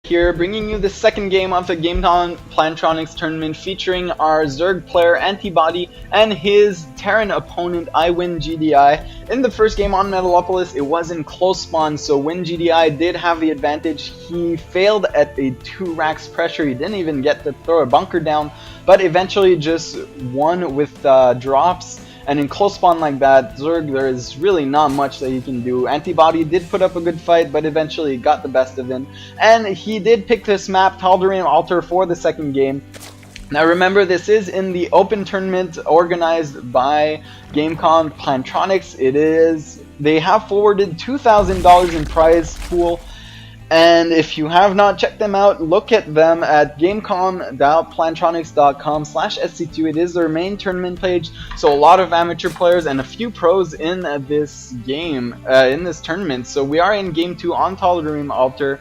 Here, bringing you the second game of the Gamecon Plantronics tournament featuring our Zerg player Antibody and his Terran opponent iwinGDI. In the first game on Metalopolis, it was in close spawn, so iwinGDI did have the advantage. He failed at a 2 racks pressure, he didn't even get to throw a bunker down, but eventually just won with drops. And in close spawn like that, Zerg, there is really not much that he can do. Antibody did put up a good fight, but eventually got the best of him. And he did pick this map, Tal'Darim Altar, for the second game. Now remember, this is in the open tournament organized by Gamecom Plantronics. They have forwarded $2,000 in prize pool. And if you have not checked them out, look at them at gamecom.plantronics.com/sc2. It is their main tournament page, so a lot of amateur players and a few pros in this game, in this tournament. So we are in game 2 on Tal'Darim Altar.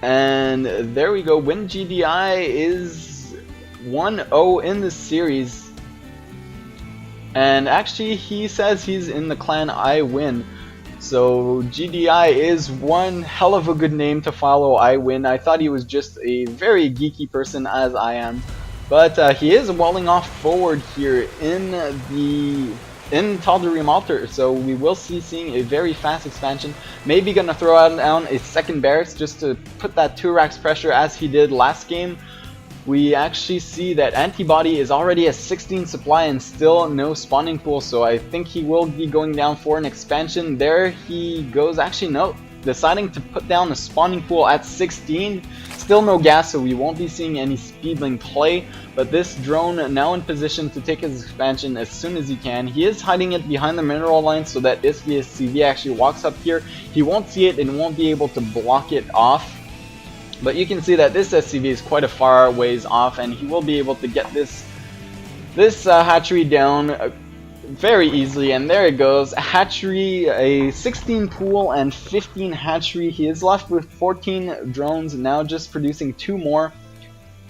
And there we go, iwinGDI is 1-0 in the series. And actually, he says he's in the clan iwin. So GDI is one hell of a good name to follow iwin. I thought he was just a very geeky person, as I am. But he is walling off forward here in Tal'Darim Altar. So we will seeing a very fast expansion. Maybe gonna throw out down a second barracks just to put that 2 racks pressure as he did last game. We actually see that Antibody is already at 16 supply and still no spawning pool, so I think he will be going down for an expansion. There he goes. Actually, no, deciding to put down a spawning pool at 16. Still no gas, so we won't be seeing any speedling play, but this drone now in position to take his expansion as soon as he can. He is hiding it behind the mineral line so that if the SCV actually walks up here, he won't see it and won't be able to block it off. But you can see that this SCV is quite a far ways off, and he will be able to get this hatchery down very easily. And there it goes, hatchery, a 16 pool and 15 hatchery. He is left with 14 drones, now just producing 2 more.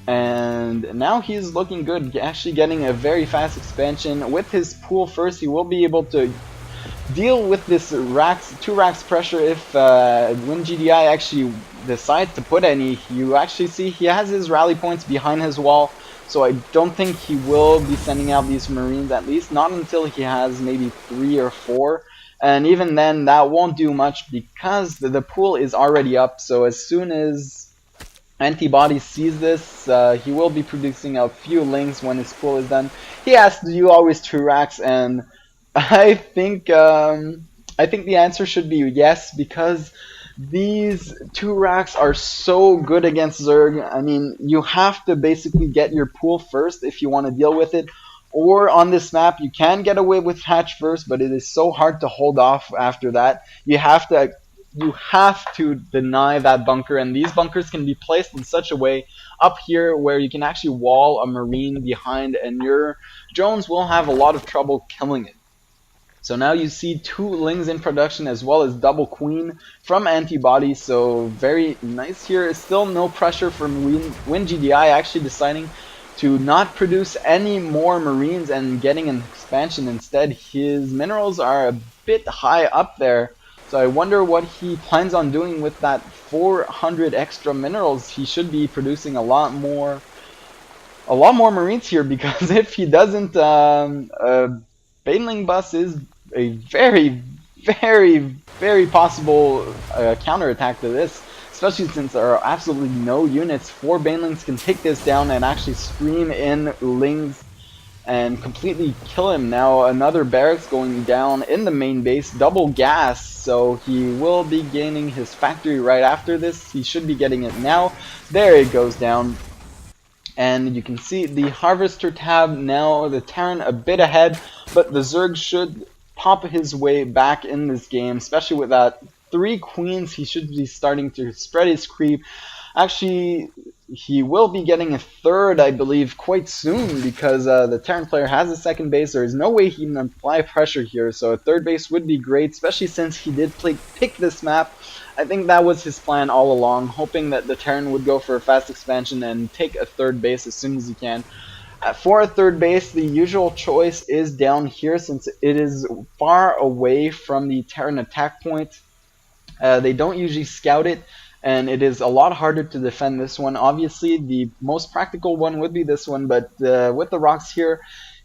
And now he's looking good, actually getting a very fast expansion. With his pool first, he will be able to deal with this 2 racks pressure if iwinGDI actually decides to put any. You actually see he has his rally points behind his wall, so I don't think he will be sending out these Marines, at least not until he has maybe 3 or 4. And even then, that won't do much because the pool is already up. So as soon as Antibody sees this, he will be producing a few lings when his pool is done. He has to do always 2 racks, and I think the answer should be yes, because these 2 racks are so good against Zerg. I mean, you have to basically get your pool first if you want to deal with it. Or on this map, you can get away with hatch first, but it is so hard to hold off after that. You have to deny that bunker, and these bunkers can be placed in such a way up here where you can actually wall a Marine behind, and your drones will have a lot of trouble killing it. So now you see 2 lings in production as well as double queen from Antibody, so very nice here. Still no pressure from iwinGDI actually deciding to not produce any more Marines and getting an expansion instead. His minerals are a bit high up there, so I wonder what he plans on doing with that 400 extra minerals. He should be producing a lot more Marines here, because if he doesn't, Baneling bus is a very, very, very possible counterattack to this, especially since there are absolutely no units. 4 Banelings can take this down and actually scream in lings and completely kill him. Now another barracks going down in the main base, double gas, so he will be gaining his factory right after this. He should be getting it now. There it goes down. And you can see the Harvester tab now, the Terran a bit ahead, but the Zerg should pop his way back in this game, especially with that 3 queens. He should be starting to spread his creep. Actually, he will be getting a 3rd, I believe, quite soon, because the Terran player has a 2nd base. There is no way he can apply pressure here, so a 3rd base would be great, especially since he did pick this map. I think that was his plan all along, hoping that the Terran would go for a fast expansion and take a 3rd base as soon as he can. For a 3rd base, the usual choice is down here, since it is far away from the Terran attack point. They don't usually scout it, and it is a lot harder to defend this one. Obviously, the most practical one would be this one, but with the rocks here,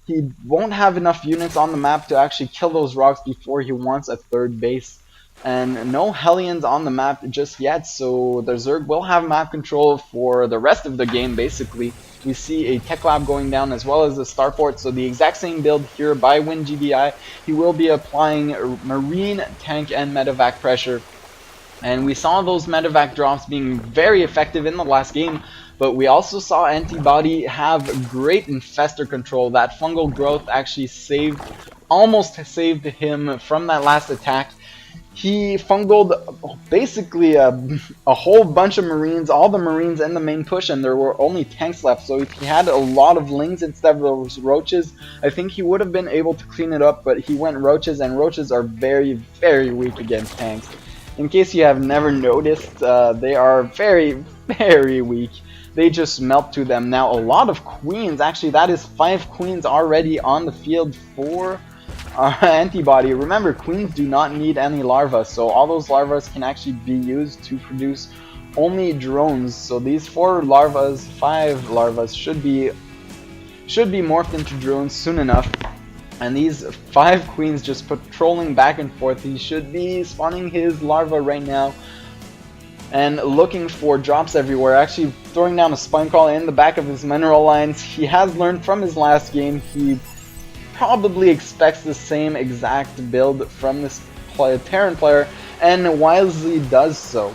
he won't have enough units on the map to actually kill those rocks before he wants a third base. And no Hellions on the map just yet, so the Zerg will have map control for the rest of the game, basically. We see a Tech Lab going down as well as the Starport, so the exact same build here by iwinGDI. He will be applying Marine, Tank, and Medevac pressure. And we saw those Medevac drops being very effective in the last game, but we also saw Antibody have great infestor control. That fungal growth actually almost saved him from that last attack. He fungled basically a whole bunch of Marines, all the Marines in the main push, and there were only tanks left. So if he had a lot of Lings instead of those Roaches, I think he would have been able to clean it up, but he went Roaches, and Roaches are very, very weak against tanks. In case you have never noticed, they are very, very weak. They just melt to them. Now, a lot of Queens, actually that is 5 Queens already on the field for Antibody. Remember, Queens do not need any larvae, so all those larvae can actually be used to produce only drones. So these 5 larvae should be morphed into drones soon enough. And these 5 Queens just patrolling back and forth. He should be spawning his larva right now and looking for drops everywhere. Actually throwing down a Spine Crawler in the back of his mineral lines. He has learned from his last game. He probably expects the same exact build from this Terran player, and wisely does so.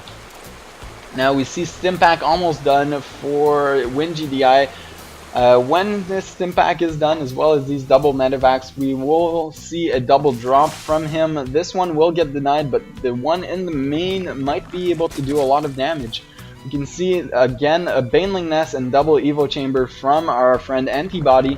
Now we see Stimpack almost done for iwinGDI. When this Stimpack is done, as well as these double Medevacs, we will see a double drop from him. This one will get denied, but the one in the main might be able to do a lot of damage. You can see again a Baneling Nest and double Evo Chamber from our friend Antibody.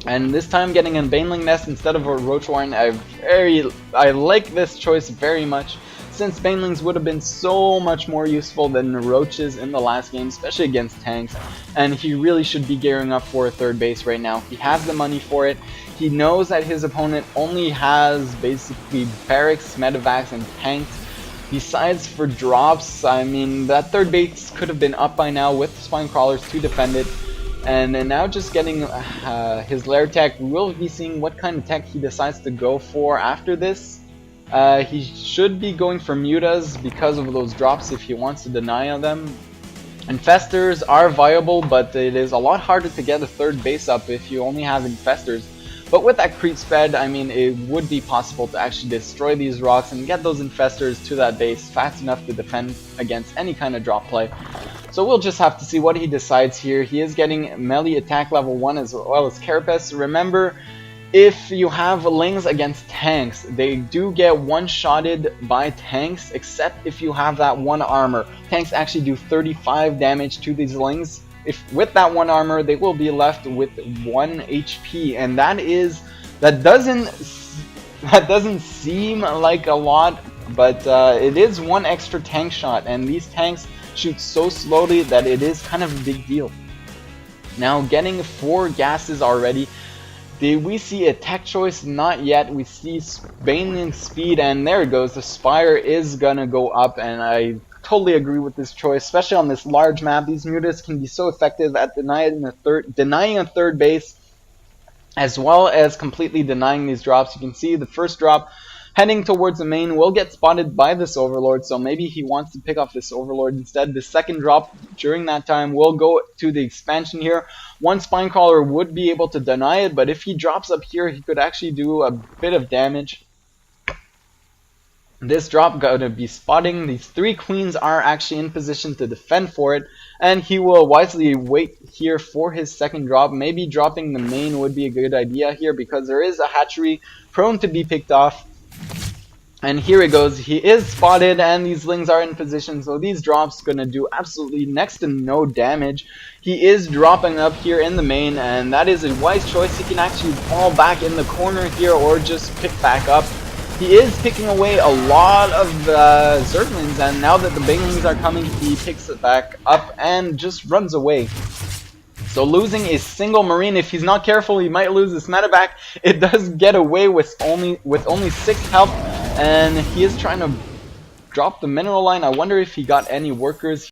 And this time getting a Baneling Nest instead of a Roach Warren. I like this choice very much, since Banelings would have been so much more useful than Roaches in the last game, especially against tanks. And he really should be gearing up for a third base right now. He has the money for it. He knows that his opponent only has basically barracks, medevacs, and tanks. Besides for drops, I mean, that third base could have been up by now with Spine Crawlers to defend it. And now just getting his lair tech. We'll be seeing what kind of tech he decides to go for after this. He should be going for mutas because of those drops if he wants to deny on them. Infestors are viable, but it is a lot harder to get a third base up if you only have infestors. But with that creep spread, I mean, it would be possible to actually destroy these rocks and get those infestors to that base fast enough to defend against any kind of drop play. So we'll just have to see what he decides here. He is getting melee attack level 1 as well as Carapace. Remember, if you have Lings against tanks, they do get one-shotted by tanks, except if you have that 1 armor. Tanks actually do 35 damage to these Lings. If with that 1 armor, they will be left with 1 HP, and that doesn't seem like a lot, but it is 1 extra tank shot, and these tanks shoot so slowly that it is kind of a big deal. Now getting 4 gases already. Did we see a tech choice? Not yet. We see Baneling speed, and there it goes. The Spire is gonna go up, and I totally agree with this choice, especially on this large map. These mutas can be so effective at denying a third base, as well as completely denying these drops. You can see the first drop heading towards the main will get spotted by this Overlord, so maybe he wants to pick off this Overlord instead. The second drop during that time will go to the expansion here. 1 Spine Crawler would be able to deny it, but if he drops up here, he could actually do a bit of damage. This drop gonna be spotting. These 3 Queens are actually in position to defend for it, and he will wisely wait here for his second drop. Maybe dropping the main would be a good idea here, because there is a hatchery prone to be picked off. And here it goes. He is spotted, and these Lings are in position, so these drops gonna do absolutely next to no damage. He is dropping up here in the main, and that is a wise choice. He can actually fall back in the corner here or just pick back up. He is picking away a lot of Zerglings, and now that the Banelings are coming, he picks it back up and just runs away. So losing a single Marine, if he's not careful, he might lose his medevac. It does get away with only 6 health, and he is trying to dropped the mineral line. I wonder if he got any workers.